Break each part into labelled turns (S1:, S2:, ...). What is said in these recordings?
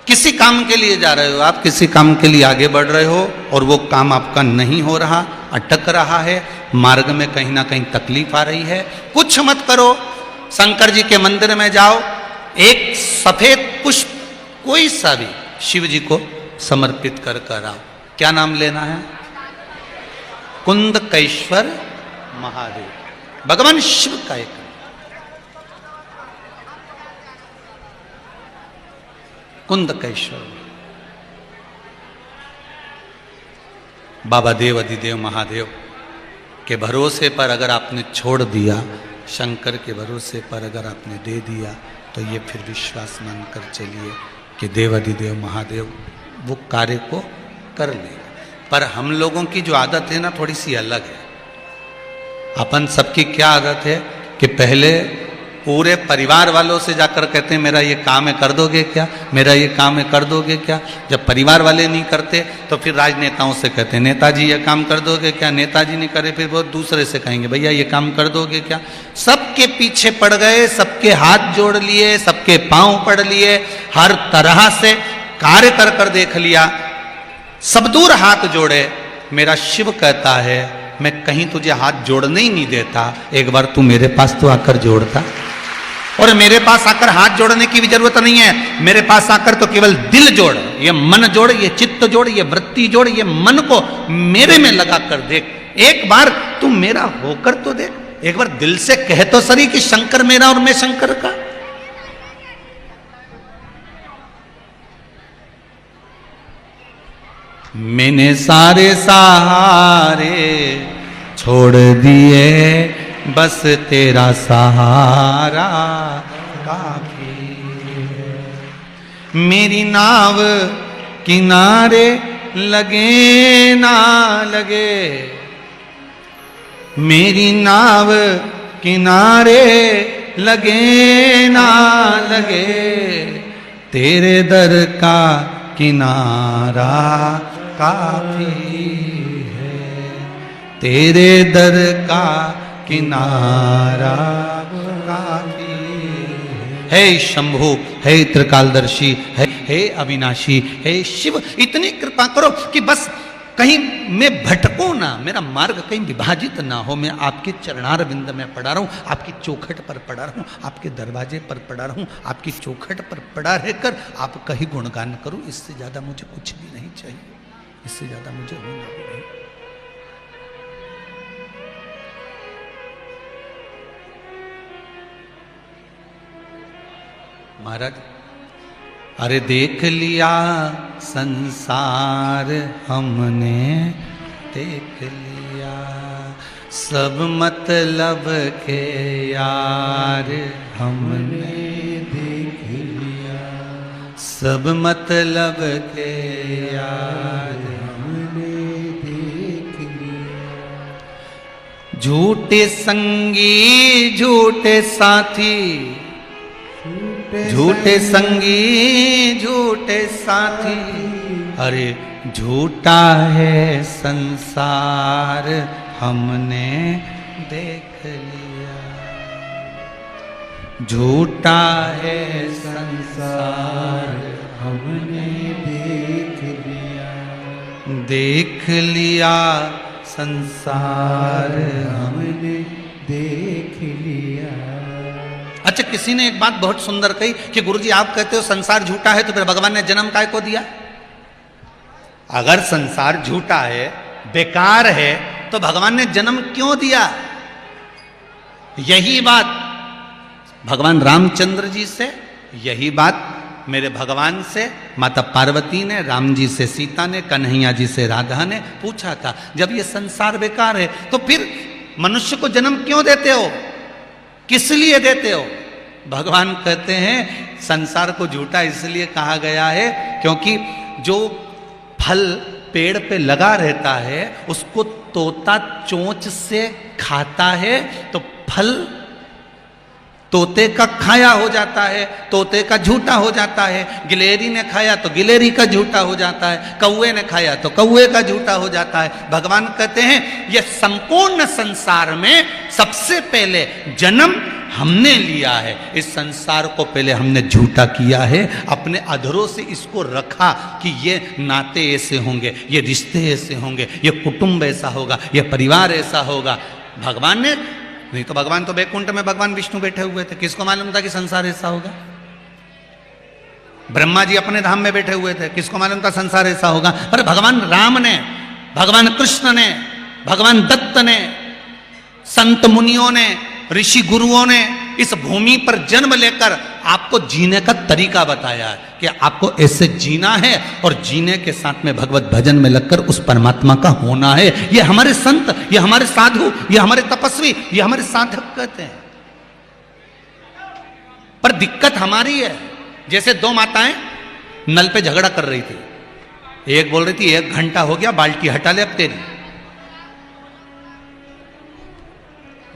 S1: किसी काम के लिए जा रहे हो आप, किसी काम के लिए आगे बढ़ रहे हो और वो काम आपका नहीं हो रहा, अटक रहा है, मार्ग में कहीं ना कहीं तकलीफ आ रही है, कुछ मत करो, शंकर जी के मंदिर में जाओ, एक सफेद पुष्प कोई सा भी शिव जी को समर्पित कर कर आओ। क्या नाम लेना है? कुंदकेश्वर महादेव, भगवान शिव का एक कुंदकेश्वर। बाबा देव अधिदेव महादेव के भरोसे पर अगर आपने छोड़ दिया, शंकर के भरोसे पर अगर आपने दे दिया, तो ये फिर विश्वास मानकर चलिए कि देव अधिदेव महादेव वो कार्य को कर लेगा। पर हम लोगों की जो आदत है ना, थोड़ी सी अलग है। अपन सबकी क्या आदत है कि पहले पूरे परिवार वालों से जाकर कहते हैं मेरा ये काम है कर दोगे क्या, मेरा ये काम है कर दोगे क्या। जब परिवार वाले नहीं करते तो फिर राजनेताओं से कहते हैं नेताजी ये काम कर दोगे क्या, नेताजी नहीं करे फिर वो दूसरे से कहेंगे भैया ये काम कर दोगे क्या। सबके पीछे पड़ गए, सबके हाथ जोड़ लिए, सबके पांव पड़ लिए, हर तरह से कार्य कर कर देख लिया, सब दूर हाथ जोड़े। मेरा शिव कहता है मैं कहीं तुझे हाथ जोड़ने ही नहीं देता, एक बार तू मेरे पास तो आकर जोड़ता। और मेरे पास आकर हाथ जोड़ने की भी जरूरत नहीं है, मेरे पास आकर तो केवल दिल जोड़, ये मन जोड़, ये चित्त जोड़, ये वृत्ति जोड़, ये मन को मेरे में लगा कर देख। एक बार तू मेरा होकर तो देख, एक बार दिल से कह तो सही कि शंकर मेरा और मैं शंकर का। मैंने सारे सहारे छोड़ दिए, बस तेरा सहारा काफी है। मेरी नाव किनारे लगे ना लगे, मेरी नाव किनारे लगे ना लगे, तेरे दर का किनारा काफी है, तेरे दर का किनारा काफी है। शंभु, हे त्रिकालदर्शी, हे अविनाशी, हे शिव, इतनी कृपा करो कि बस कहीं मैं भटकूं ना, मेरा मार्ग कहीं विभाजित ना हो, मैं आपके चरणार बिंद में पड़ा रहूं, आपकी चौखट पर पड़ा रहूं, आपके दरवाजे पर पड़ा रहूं, आपकी चौखट पर पड़ा रहकर आपका ही गुणगान करूं। इससे ज्यादा मुझे कुछ भी नहीं चाहिए, इससे ज्यादा मुझे होना भी नहीं। महाराज, अरे देख लिया संसार हमने, देख लिया सब मतलब के यार हमने, देख लिया सब मतलब के यार हमने, देख लिया झूठे संगी झूठे साथी, झूठे संगी झूठे साथी, अरे झूठा है संसार हमने देख लिया, झूठा है संसार हमने देख लिया, देख लिया संसार हमने देख लिया। अच्छा, किसी ने एक बात बहुत सुंदर कही कि गुरुजी आप कहते हो संसार झूठा है, तो फिर भगवान ने जन्म काय को दिया? अगर संसार झूठा है, बेकार है, तो भगवान ने जन्म क्यों दिया? यही बात भगवान रामचंद्र जी से, यही बात मेरे भगवान से माता पार्वती ने, राम जी से सीता ने, कन्हैया जी से राधा ने पूछा था। जब ये संसार बेकार है तो फिर मनुष्य को जन्म क्यों देते हो, किस लिए देते हो? भगवान कहते हैं संसार को झूठा इसलिए कहा गया है क्योंकि जो फल पेड़ पे लगा रहता है उसको तोता चोंच से खाता है तो फल तोते का खाया हो जाता है, तोते का झूठा हो जाता है। गिलेरी ने खाया तो गिलेरी का झूठा हो जाता है, कौवे ने खाया तो कौवे का झूठा हो जाता है। भगवान कहते हैं यह संपूर्ण संसार में सबसे पहले जन्म हमने लिया है। इस संसार को पहले हमने झूठा किया है, अपने अधरों से इसको रखा कि ये नाते ऐसे होंगे, ये रिश्ते ऐसे होंगे, ये कुटुंब ऐसा होगा, ये परिवार ऐसा होगा। भगवान ने नहीं तो, भगवान तो बैकुंठ में भगवान विष्णु बैठे हुए थे, किसको मालूम था कि संसार ऐसा होगा? ब्रह्मा जी अपने धाम में बैठे हुए थे, किसको मालूम था संसार ऐसा होगा? पर भगवान राम ने, भगवान कृष्ण ने, भगवान दत्त ने, संत मुनियों ने, ऋषि गुरुओं ने इस भूमि पर जन्म लेकर आपको जीने का तरीका बताया है कि आपको ऐसे जीना है और जीने के साथ में भगवत भजन में लगकर उस परमात्मा का होना है। ये हमारे संत, ये हमारे साधु, ये हमारे तपस्वी, ये हमारे साधक कहते हैं। पर दिक्कत हमारी है, जैसे दो माताएं नल पे झगड़ा कर रही थी, एक बोल रही थी 1 घंटा हो गया, बाल्टी हटा ले अब तेरी।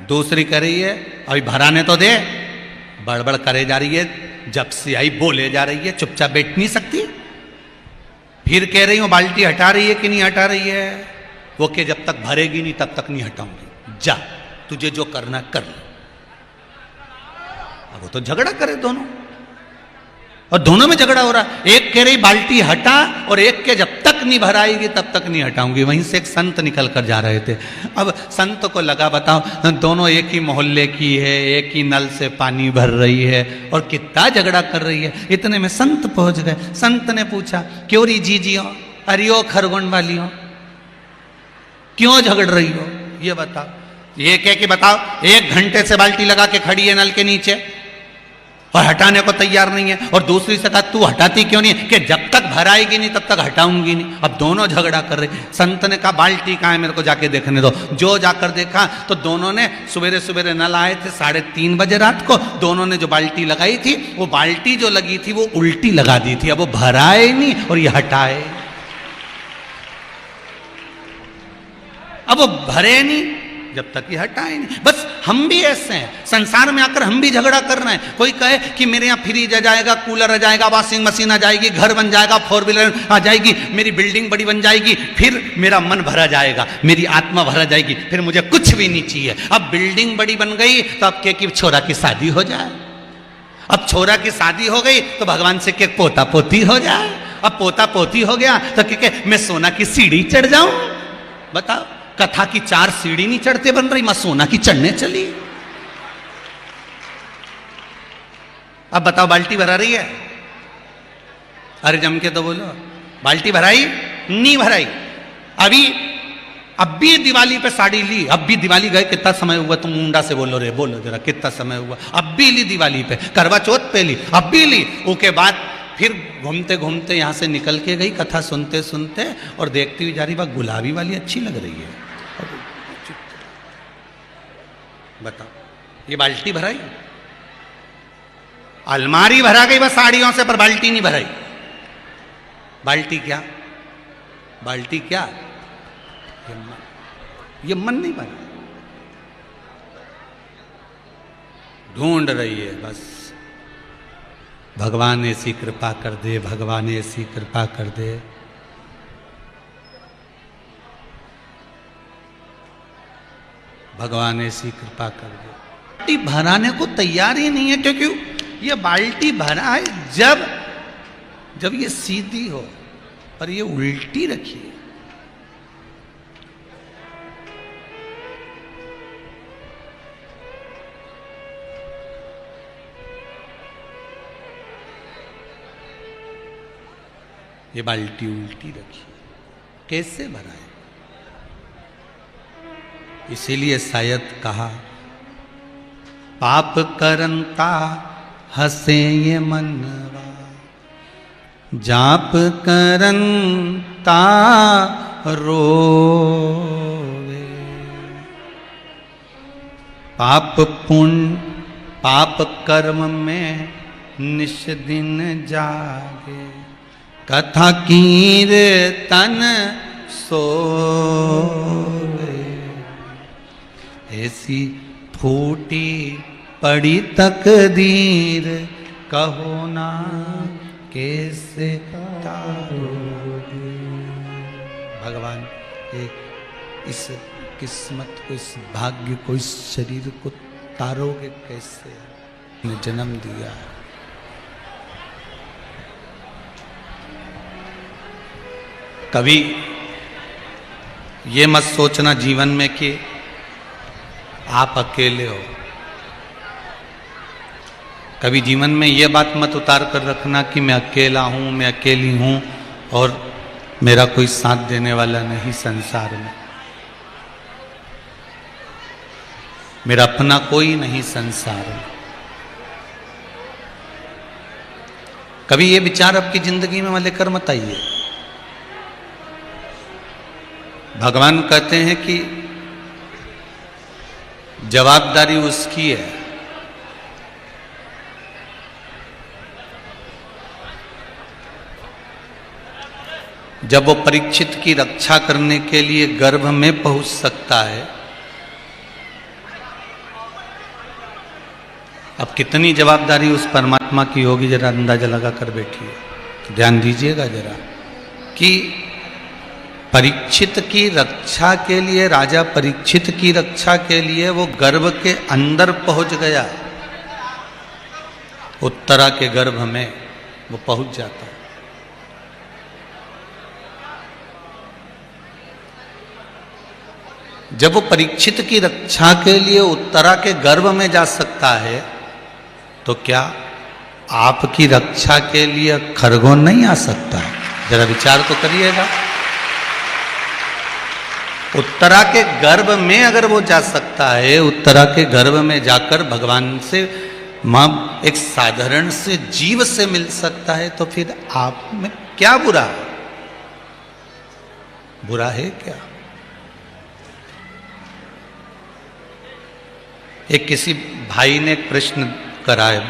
S1: दूसरी कह रही है अभी भराने तो दे, बड़बड़ करे जा रही है, जब से आई बोले जा रही है, चुपचाप बैठ नहीं सकती। फिर कह रही हूं बाल्टी हटा रही है कि नहीं हटा रही है? वो कि जब तक भरेगी नहीं तब तक नहीं हटाऊंगी, जा तुझे जो करना कर ले। अब वो तो झगड़ा करे दोनों, और दोनों में झगड़ा हो रहा। एक कह रही बाल्टी हटा और एक के जब तक नहीं भराएगी तब तक नहीं हटाऊंगी। वहीं से एक संत निकल कर जा रहे थे। अब संत को लगा बताओ, दोनों एक ही मोहल्ले की है, एक ही नल से पानी भर रही है और कितना झगड़ा कर रही है। इतने में संत पहुंच गए। संत ने पूछा क्यों री जीजियो, अरियो खरगोन वालियों, क्यों झगड़ रही हो ये बताओ। ये कह के बताओ 1 घंटे से बाल्टी लगा के खड़ी है नल के नीचे और हटाने को तैयार नहीं है, और दूसरी से कहा तू हटाती क्यों नहीं है? कि जब तक भराएगी नहीं तब तक हटाऊंगी नहीं। अब दोनों झगड़ा कर रहे। संत ने कहा बाल्टी कहाँ है, मेरे को जाके देखने दो। जो जाकर देखा तो दोनों ने सवेरे सवेरे नल आए थे 3:30 बजे रात को, दोनों ने जो बाल्टी लगाई थी वो बाल्टी जो लगी थी वो उल्टी लगा दी थी। अब वो भराए नहीं और ये हटाए, अब वो भरे नहीं जब तक ये हटाए नहीं। बस हम भी ऐसे हैं, संसार में आकर हम भी झगड़ा कर रहे हैं। कोई कहे कि मेरे यहाँ फ्रिज आ जाएगा, कूलर आ जाएगा, वॉशिंग मशीन आ जाएगी, घर बन जाएगा, 4 व्हीलर आ जाएगी, मेरी बिल्डिंग बड़ी बन जाएगी, फिर मेरा मन भरा जाएगा, मेरी आत्मा भरा जाएगी, फिर मुझे कुछ भी नहीं चाहिए। अब बिल्डिंग बड़ी बन गई तो अब क्या कि छोरा की शादी हो जाए। अब छोरा की शादी हो गई तो भगवान से क्या पोता पोती हो जाए। अब पोता पोती हो गया तो क्या मैं सोना की सीढ़ी चढ़ जाऊं? बताओ, कथा की 4 सीढ़ी नहीं चढ़ते बन रही, मैं सोना की चढ़ने चली। अब बताओ बाल्टी भरा रही है? अरे जम के तो बोलो, बाल्टी भराई नहीं भराई? अब भी दिवाली पे साड़ी ली, अब भी दिवाली गए कितना समय हुआ? तुम मुंडा से बोलो रे, बोलो जरा कितना समय हुआ? अब भी ली दिवाली पे, करवा चौथ पे ली, अब भी ली। उसके बाद फिर घूमते घूमते यहाँ से निकल के गई, कथा सुनते सुनते, और देखती हुई जा रही, वह गुलाबी वाली अच्छी लग रही है। बताओ, ये बाल्टी भराई? अलमारी भरा गई बस साड़ियों से, पर बाल्टी नहीं भराई। बाल्टी क्या? बाल्टी क्या? ये मन नहीं भरा, ढूंढ रही है बस। भगवान ऐसी कृपा कर दे, भगवान ऐसी कृपा कर दे। भगवान ऐसी कृपा कर दे। बाल्टी भराने को तैयार ही नहीं है, क्योंकि ये बाल्टी भरा है जब ये सीधी हो, और ये उल्टी रखी है। ये बाल्टी उल्टी रखी है, कैसे भरा है? इसीलिए शायद कहा पाप करंता हसे ये मनवा, जाप करंता रोवे। पाप पुण्य पाप कर्म में निश दिन जागे, कथा कीर्तन सोवे। ऐसी फूटी पड़ी तकदीर, कहो ना कैसे तारोगे। भगवान इस किस्मत को, इस भाग्य को, इस शरीर को तारोगे कैसे, ने जन्म दिया। कभी ये मत सोचना जीवन में कि आप अकेले हो। कभी जीवन में ये बात मत उतार कर रखना कि मैं अकेला हूं, मैं अकेली हूं और मेरा कोई साथ देने वाला नहीं संसार में, मेरा अपना कोई नहीं संसार में। कभी ये विचार आपकी जिंदगी में लेकर मत आइए। भगवान कहते हैं कि जवाबदारी उसकी है। जब वो परीक्षित की रक्षा करने के लिए गर्भ में पहुंच सकता है, अब कितनी जवाबदारी उस परमात्मा की होगी, जरा अंदाजा लगा कर बैठिए। ध्यान दीजिएगा जरा कि परीक्षित की रक्षा के लिए, राजा परीक्षित की रक्षा के लिए वो गर्भ के अंदर पहुंच गया, उत्तरा के गर्भ में वो पहुंच जाता है। जब वो परीक्षित की रक्षा के लिए उत्तरा के गर्भ में जा सकता है, तो क्या आपकी रक्षा के लिए खरगोन नहीं आ सकता है? जरा विचार तो करिएगा। उत्तरा के गर्भ में अगर वो जा सकता है, उत्तरा के गर्भ में जाकर भगवान से एक साधारण से जीव से मिल सकता है, तो फिर आप में क्या बुरा है? बुरा है क्या? एक किसी भाई ने एक प्रश्न करा है,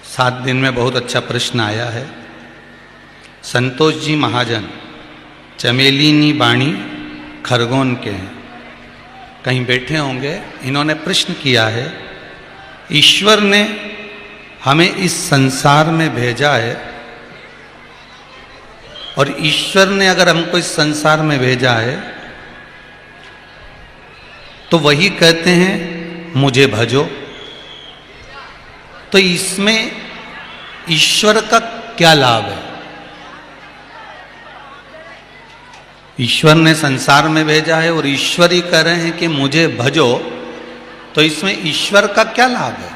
S1: 7 दिन में बहुत अच्छा प्रश्न आया है। संतोष जी महाजन चमेलीनी बाणी खरगोन के हैं, कहीं बैठे होंगे। इन्होंने प्रश्न किया है, ईश्वर ने हमें इस संसार में भेजा है और ईश्वर ने अगर हमको इस संसार में भेजा है तो वही कहते हैं मुझे भजो, तो इसमें ईश्वर का क्या लाभ है? ईश्वर ने संसार में भेजा है और ईश्वर ही कह रहे हैं कि मुझे भजो, तो इसमें ईश्वर का क्या लाभ है?